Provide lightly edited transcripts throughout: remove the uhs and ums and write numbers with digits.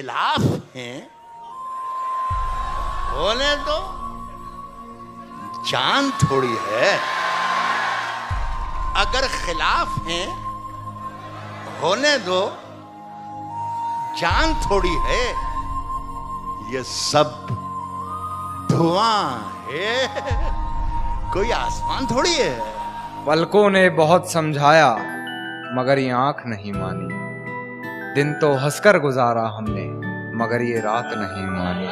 खिलाफ हैं होने दो, जान थोड़ी है। अगर खिलाफ हैं होने दो, जान थोड़ी है। ये सब धुआं है, कोई आसमान थोड़ी है। पलकों ने बहुत समझाया मगर ये आंख नहीं मानी। दिन तो हंसकर गुजारा हमने मगर ये रात नहीं मानी।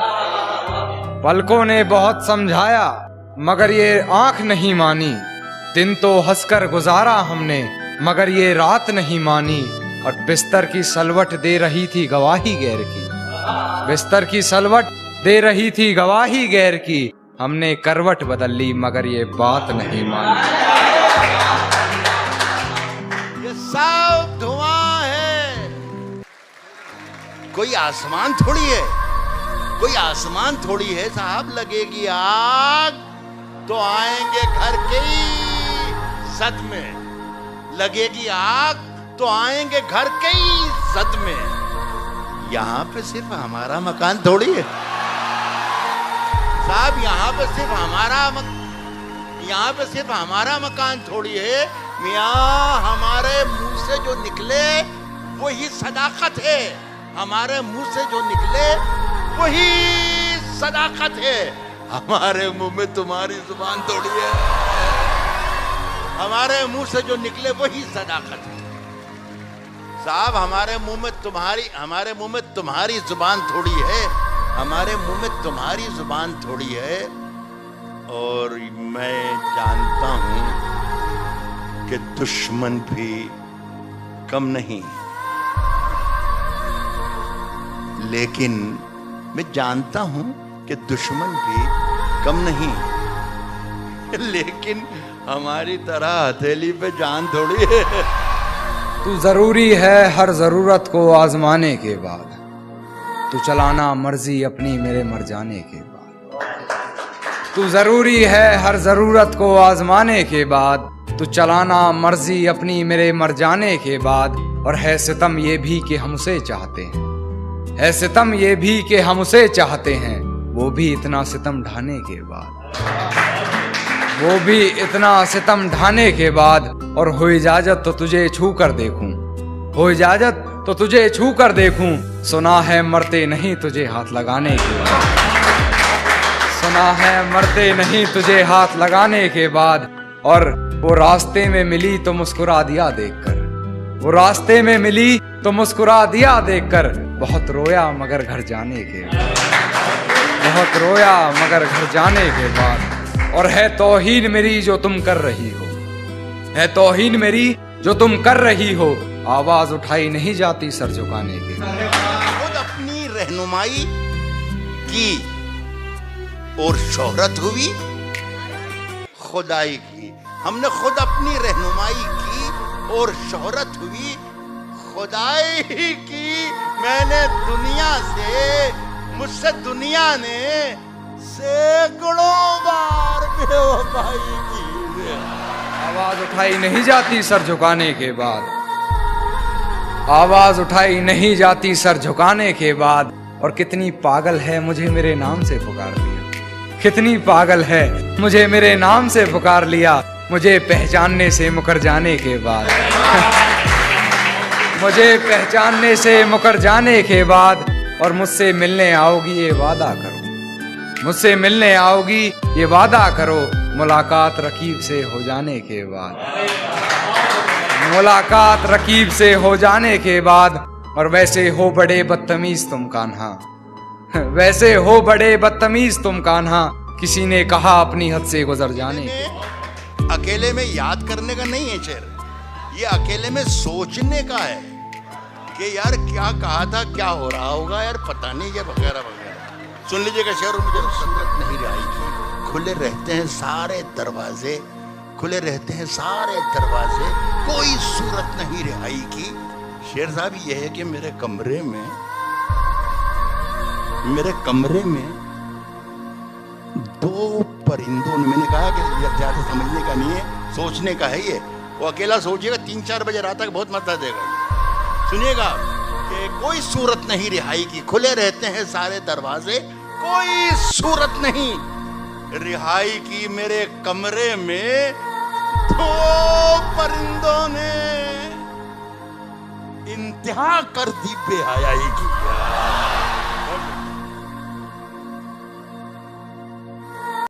पलकों ने बहुत समझाया मगर ये आंख नहीं मानी। दिन तो हंसकर गुजारा हमने मगर ये रात नहीं मानी। और बिस्तर की सलवट दे रही थी गवाही गैर की। बिस्तर की सलवट दे रही थी गवाही गैर की। हमने करवट बदल ली मगर ये बात नहीं मानी। ये सब धुआं है, कोई आसमान थोड़ी है। कोई आसमान थोड़ी है साहब। लगेगी आग तो आएंगे घर के ही सद में। लगेगी आग तो आएंगे घर के ही सद में। यहां पे सिर्फ हमारा मकान थोड़ी है साहब। यहां पे सिर्फ हमारा मकान थोड़ी है। मियां हमारे मुंह से जो निकले वही सदाकत है। हमारे मुंह से जो निकले वही सदाकत है। हमारे मुंह में तुम्हारी जुबान थोड़ी है। हमारे मुंह से जो निकले वही सदाकत है साहब। हमारे मुंह में तुम्हारी जुबान थोड़ी है। हमारे मुंह में तुम्हारी जुबान थोड़ी है। और मैं जानता हूं कि दुश्मन भी कम नहीं, लेकिन मैं जानता हूं कि दुश्मन भी कम नहीं, लेकिन हमारी तरह हथेली पे जान थोड़ी है। तू जरूरी है हर जरूरत को आजमाने के बाद। तू चलाना मर्जी अपनी मेरे मर जाने के बाद। तू जरूरी है हर जरूरत को आजमाने के बाद। तू चलाना मर्जी अपनी मेरे मर जाने के बाद। और है सितम ये भी कि हम उसे चाहते हैं। है सितम ये भी कि हम उसे चाहते हैं। वो भी इतना सितम ढाने के बाद। वो भी इतना सितम ढाने के बाद। और हो इजाजत तो तुझे छू कर देखूं। हो इजाजत तो तुझे छू कर देखूं। सुना है मरते नहीं तुझे हाथ लगाने के बाद। सुना है मरते नहीं तुझे हाथ लगाने के बाद। और वो रास्ते में मिली तो मुस्कुरा दिया देखकर। वो रास्ते में मिली तो मुस्कुरा दिया देखकर। बहुत रोया मगर घर जाने के बाद। बहुत रोया मगर घर जाने के बाद। और है तौहीन मेरी जो तुम कर रही हो। है तौहीन मेरी जो तुम कर रही हो। आवाज उठाई नहीं जाती सर झुकाने के। खुद अपनी रहनुमाई की और शोहरत हुई खुदाई की। हमने खुद अपनी रहनुमाई की और शोहरत हुई खुदाई की। मैंने दुनिया से, मुझसे दुनिया ने सैकड़ों बार बेवफाई की। आवाज उठाई नहीं जाती सर झुकाने के बाद। आवाज उठाई नहीं जाती सर झुकाने के बाद। और कितनी पागल है मुझे मेरे नाम से पुकार लिया। कितनी पागल है मुझे मेरे नाम से पुकार लिया। मुझे पहचानने से मुकर जाने के बाद। मुझे पहचानने से मुकर जाने के बाद। और मुझसे मिलने आओगी ये वादा करो। मुझसे मिलने आओगी ये वादा करो। मुलाकात रकीब से हो जाने के बाद। मुलाकात रकीब से हो जाने के बाद। और वैसे हो बड़े बदतमीज तुम कान्हा। वैसे हो बड़े बदतमीज तुम कान्हा। किसी ने कहा अपनी हद से गुजर जाने के। अकेले में याद करने का नहीं है शेर, ये अकेले में सोचने का है कि यार क्या कहा था, क्या हो रहा होगा यार, पता नहीं, ये वगैरह वगैरह। सुन लीजिएगा शेर। मुझे सूरत नहीं रही की। खुले रहते हैं सारे दरवाजे, खुले रहते हैं सारे दरवाजे, कोई सूरत नहीं रिहाई की। शेर साहब ये है कि मेरे कमरे में दो परिंदों ने, मैंने कहा कि ज्यादा समझने का नहीं है, सोचने का है ये। वो अकेला सोचिएगा, 3-4 बजे रात तक बहुत मजा देगा। सुनिएगा, कि कोई सूरत नहीं रिहाई की, खुले रहते हैं सारे दरवाजे, कोई सूरत नहीं रिहाई की। मेरे कमरे में दो परिंदों ने इंतहा कर दी बेहयाई की।